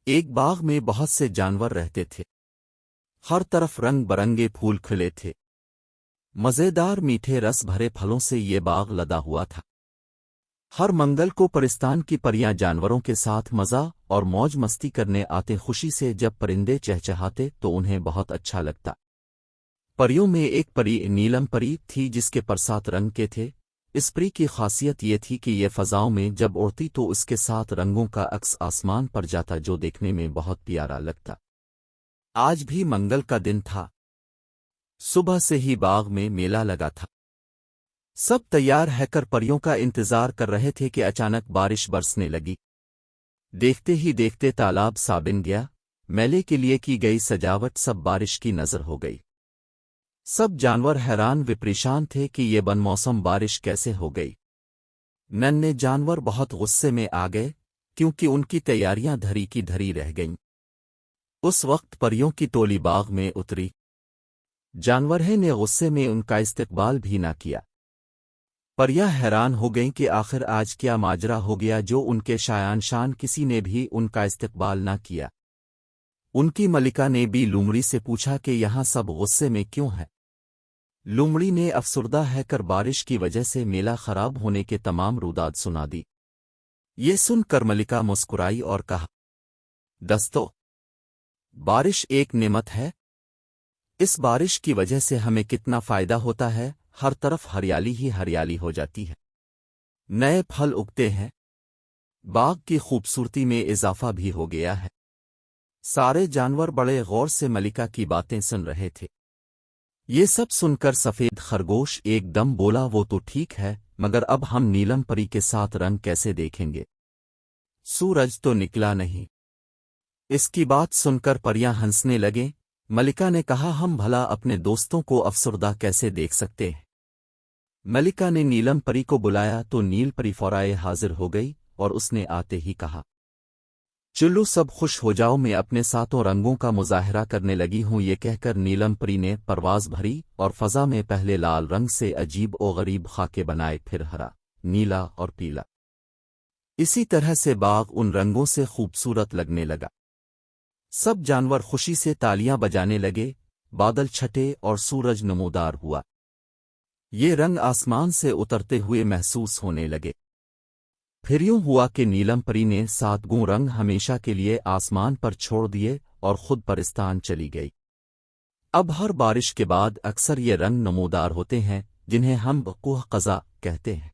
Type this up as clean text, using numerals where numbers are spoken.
ایک باغ میں بہت سے جانور رہتے تھے۔ ہر طرف رنگ برنگے پھول کھلے تھے۔ مزیدار میٹھے رس بھرے پھلوں سے یہ باغ لدا ہوا تھا۔ ہر منگل کو پرستان کی پریاں جانوروں کے ساتھ مزہ اور موج مستی کرنے آتے۔ خوشی سے جب پرندے چہچہاتے تو انہیں بہت اچھا لگتا۔ پریوں میں ایک پری نیلم پری تھی جس کے پر 7 رنگ کے تھے۔ اس پری کی خاصیت یہ تھی کہ یہ فضاؤں میں جب اڑتی تو اس کے 7 رنگوں کا عکس آسمان پر جاتا جو دیکھنے میں بہت پیارا لگتا۔ آج بھی منگل کا دن تھا۔ صبح سے ہی باغ میں میلہ لگا تھا۔ سب تیار ہے کر پریوں کا انتظار کر رہے تھے کہ اچانک بارش برسنے لگی۔ دیکھتے ہی دیکھتے تالاب سا بن گیا۔ میلے کے لیے کی گئی سجاوٹ سب بارش کی نظر ہو گئی۔ سب جانور حیران و پریشان تھے کہ یہ بن موسم بارش کیسے ہو گئی۔ ننھے جانور بہت غصے میں آ گئے کیونکہ ان کی تیاریاں دھری کی دھری رہ گئیں۔ اس وقت پریوں کی ٹولی باغ میں اتری۔ جانوروں نے غصے میں ان کا استقبال بھی نہ کیا۔ پریاں حیران ہو گئیں کہ آخر آج کیا ماجرا ہو گیا جو ان کے شایان کسی نے بھی ان کا استقبال نہ کیا۔ ان کی ملکہ نے بھی لومڑی سے پوچھا کہ یہاں سب غصے میں کیوں ہے؟ لومڑی نے افسردہ ہے کر بارش کی وجہ سے میلہ خراب ہونے کے تمام روداد سنا دی۔ یہ سن کر ملکہ مسکرائی اور کہا، دوستو، بارش ایک نعمت ہے۔ اس بارش کی وجہ سے ہمیں کتنا فائدہ ہوتا ہے، ہر طرف ہریالی ہی ہریالی ہو جاتی ہے، نئے پھل اگتے ہیں، باغ کی خوبصورتی میں اضافہ بھی ہو گیا ہے۔ سارے جانور بڑے غور سے ملکہ کی باتیں سن رہے تھے۔ یہ سب سن کر سفید خرگوش ایک دم بولا، وہ تو ٹھیک ہے مگر اب ہم نیلم پری کے 7 رنگ کیسے دیکھیں گے؟ سورج تو نکلا نہیں۔ اس کی بات سن کر پریاں ہنسنے لگیں۔ ملکہ نے کہا، ہم بھلا اپنے دوستوں کو افسردہ کیسے دیکھ سکتے ہیں؟ ملکہ نے نیلم پری کو بلایا تو نیل پری فورائے حاضر ہو گئی اور اس نے آتے ہی کہا، چلو سب خوش ہو جاؤ، میں اپنے 7 رنگوں کا مظاہرہ کرنے لگی ہوں۔ یہ کہہ کر نیلم پری نے پرواز بھری اور فضا میں پہلے لال رنگ سے عجیب و غریب خاکے بنائے، پھر ہرا، نیلا اور پیلا۔ اسی طرح سے باغ ان رنگوں سے خوبصورت لگنے لگا۔ سب جانور خوشی سے تالیاں بجانے لگے، بادل چھٹے اور سورج نمودار ہوا۔ یہ رنگ آسمان سے اترتے ہوئے محسوس ہونے لگے۔ پھر یوں ہوا کہ نیلم پری نے 7 گوں رنگ ہمیشہ کے لیے آسمان پر چھوڑ دیے اور خود پرستان چلی گئی۔ اب ہر بارش کے بعد اکثر یہ رنگ نمودار ہوتے ہیں جنہیں ہم وقوع قضا کہتے ہیں۔